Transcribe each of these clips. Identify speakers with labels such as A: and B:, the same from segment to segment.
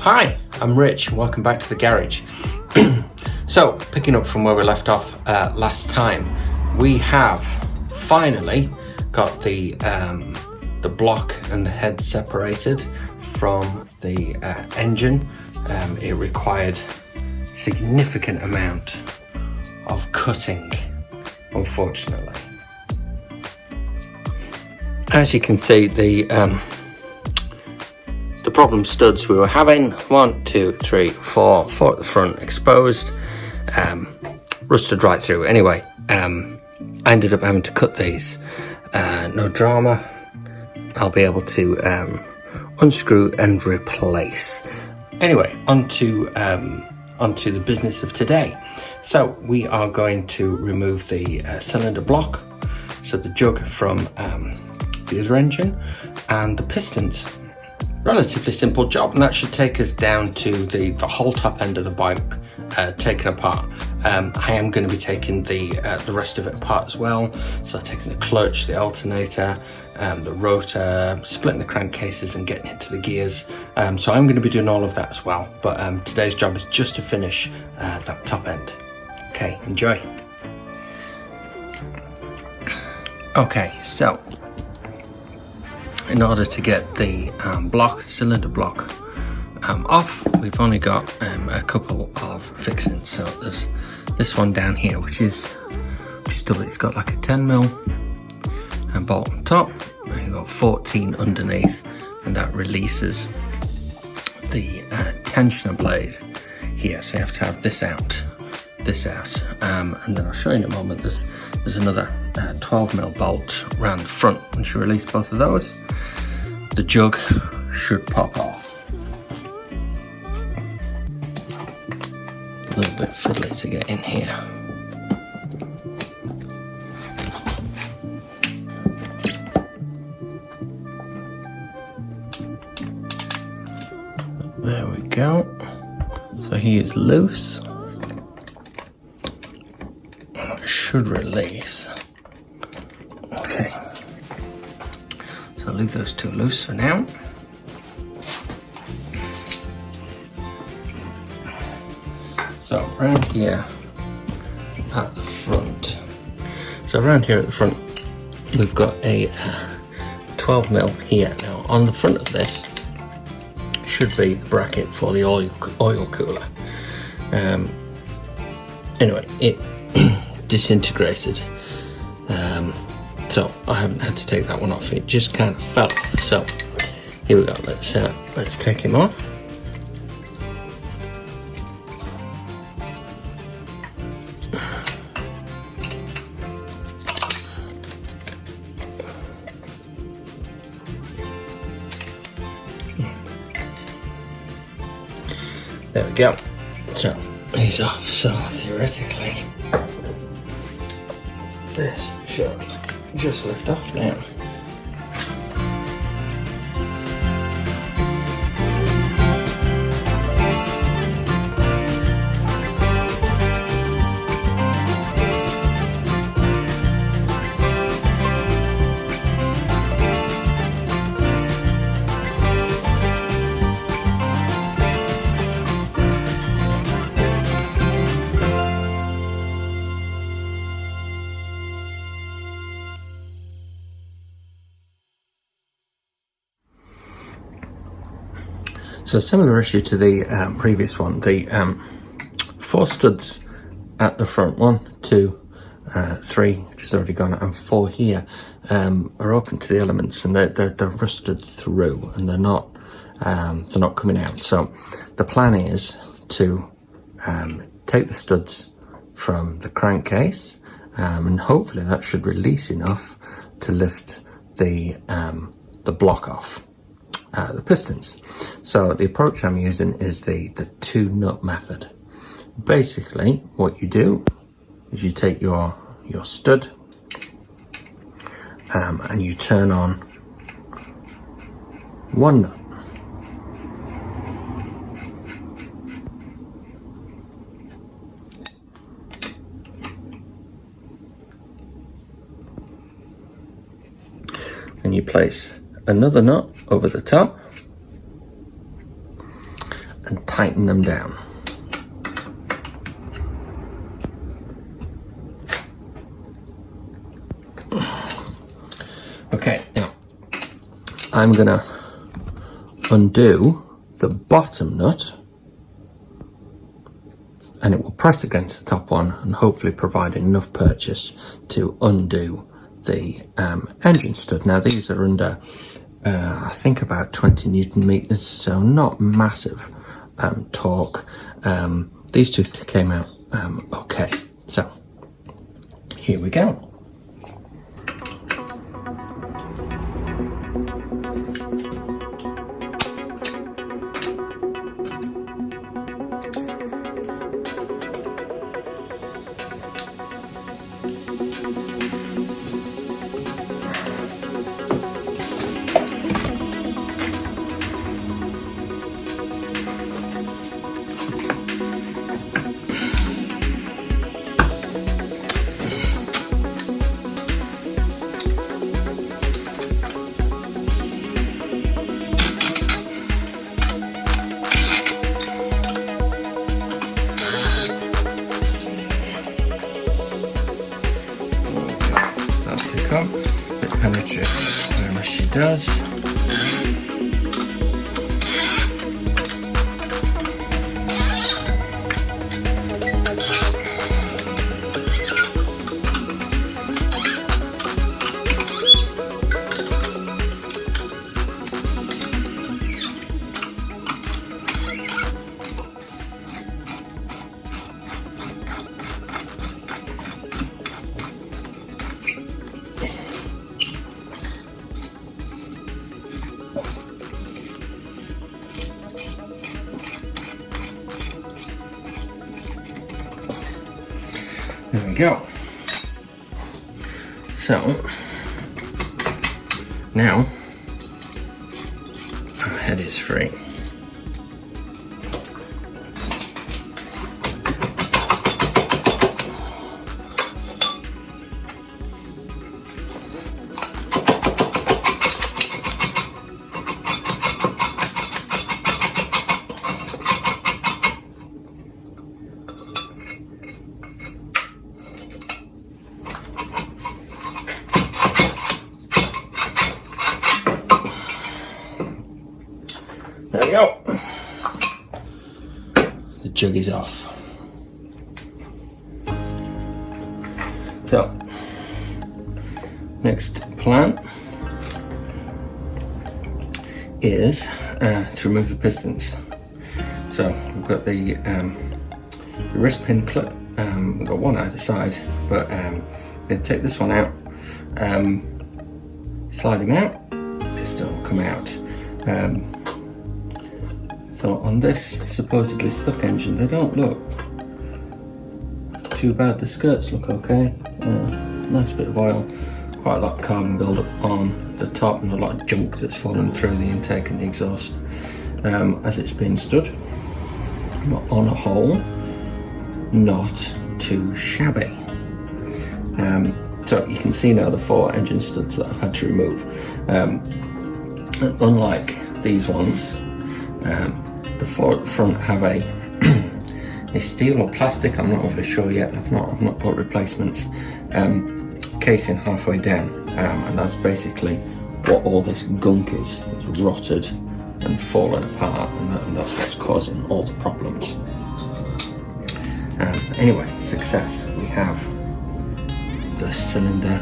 A: Hi, I'm Rich and welcome back to the garage. So, picking up from where we left off last time, we have finally got the block and the head separated from the engine. It required significant amount of cutting, unfortunately. As you can see, the problem studs we were having, 1, 2, 3, 4 at the front exposed, rusted right through. Anyway, I ended up having to cut these. No drama, I'll be able to unscrew and replace. Anyway, onto the business of today. So we are going to remove the cylinder block, so the jug from the other engine, and the pistons. Relatively simple job, and that should take us down to the whole top end of the bike taken apart. I am going to be taking the rest of it apart as well, so taking the clutch, the alternator, the rotor, splitting the crankcases and getting into the gears. So I'm going to be doing all of that as well, but today's job is just to finish that top end. Okay, enjoy. Okay, so in order to get the cylinder block off, we've only got a couple of fixings. So there's this one down here, which is double. It's got like a 10mm and bolt on top, and you've got 14 underneath, and that releases the tensioner blade here. So you have to have this out, and then I'll show you in a moment. There's another 12mm bolt around the front. Once you release both of those, the jug should pop off. A little bit fiddly to get in here. There we go. So he is loose. It should release. Okay. So I'll leave those two loose for now. So around here at the front. We've got a 12mm here. Now on the front of this should be the bracket for the oil cooler. Anyway, it disintegrated, so I haven't had to take that one off. It just kind of fell off. So here we go. Let's take him off. There we go. So he's off. So theoretically, this should just lift off now. So similar issue to the previous one. The 4 studs at the front, 1, 2, 3, which is already gone, and 4 here are open to the elements, and they're rusted through, and they're not coming out. So the plan is to take the studs from the crankcase, and hopefully that should release enough to lift the block off. The pistons. So the approach I'm using is the 2-nut method. Basically, what you do is you take your stud and you turn on 1 nut. And you place another nut over the top, tighten them down. Okay, now I'm gonna undo the bottom nut, and it will press against the top one and hopefully provide enough purchase to undo the engine stud. Now these are under I think about 20 Newton meters, so not massive torque. These two came out okay, so here we go. Come, it penetrates wherever she does. There we go. So now our head is free. There we go. The jug is off. So, next plan is to remove the pistons. So we've got the wrist pin clip. We've got one either side, but I'm going to take this one out, slide him out, piston will come out. So on this supposedly stuck engine, they don't look too bad. The skirts look okay. Nice bit of oil, quite a lot of carbon buildup on the top, and a lot of junk that's fallen through the intake and the exhaust as it's been stood. But on a whole, not too shabby. So you can see now the 4 engine studs that I've had to remove. Unlike these ones, the 4 at the front have a steel or plastic, I'm not really sure yet, I've not bought replacements, casing halfway down, and that's basically what all this gunk is. It's rotted and fallen apart, and that's what's causing all the problems. Anyway, success. We have the cylinder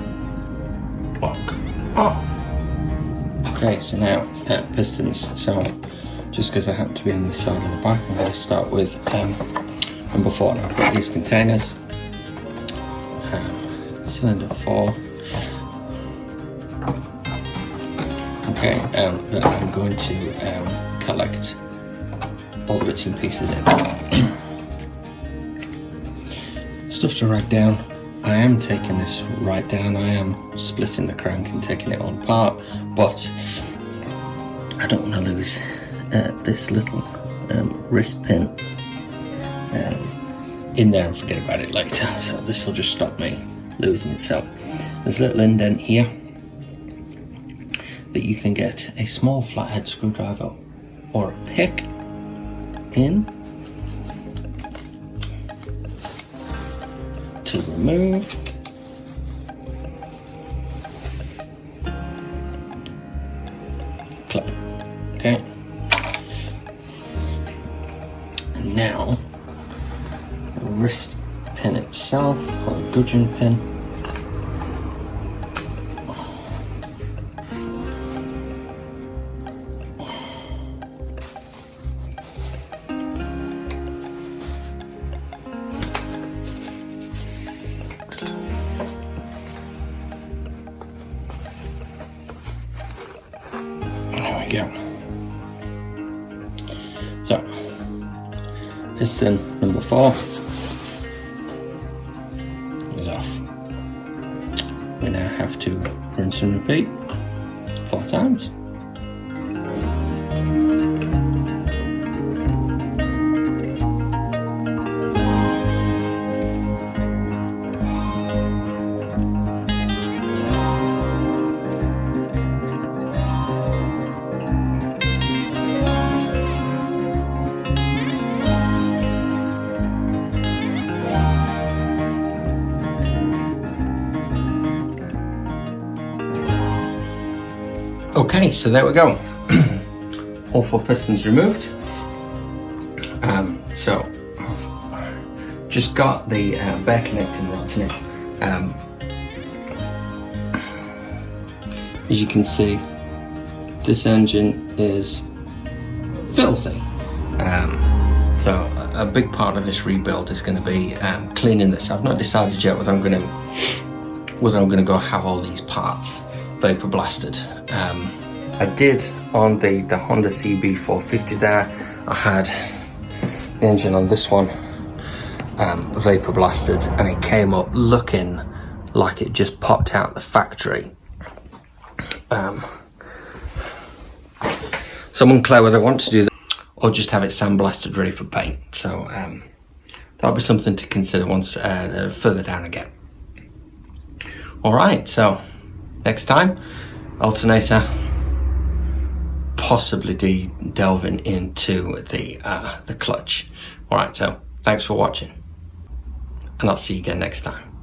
A: block off. Okay, so now pistons. So just because I happen to be on this side of the back, I'm going to start with number 4. Now I've got these containers, cylinder 4. Okay, that I'm going to collect all the bits and pieces in. Stuff to write down. I am taking this right down. I am splitting the crank and taking it all apart, but I don't want to lose this little wrist pin in there and forget about it later. So this will just stop me losing it. So there's a little indent here that you can get a small flathead screwdriver or a pick in to remove. Clip. Okay. And now the wrist pin itself, or gudgeon pin. There we go. So, piston number 4 is off. We now have to rinse and repeat 4 times. Okay, so there we go. All 4 pistons removed. So I've just got the bare connecting rods now. As you can see, this engine is filthy. So a big part of this rebuild is going to be cleaning this. I've not decided yet whether I'm going to go have all these parts vapor blasted. I did on the Honda CB450 there. I had the engine on this one vapor blasted, and it came up looking like it just popped out the factory. So I'm unclear whether I want to do that or just have it sandblasted ready for paint. So that'll be something to consider once further down again. Alright, so next time, alternator, possibly delving into the clutch. Alright, so thanks for watching, and I'll see you again next time.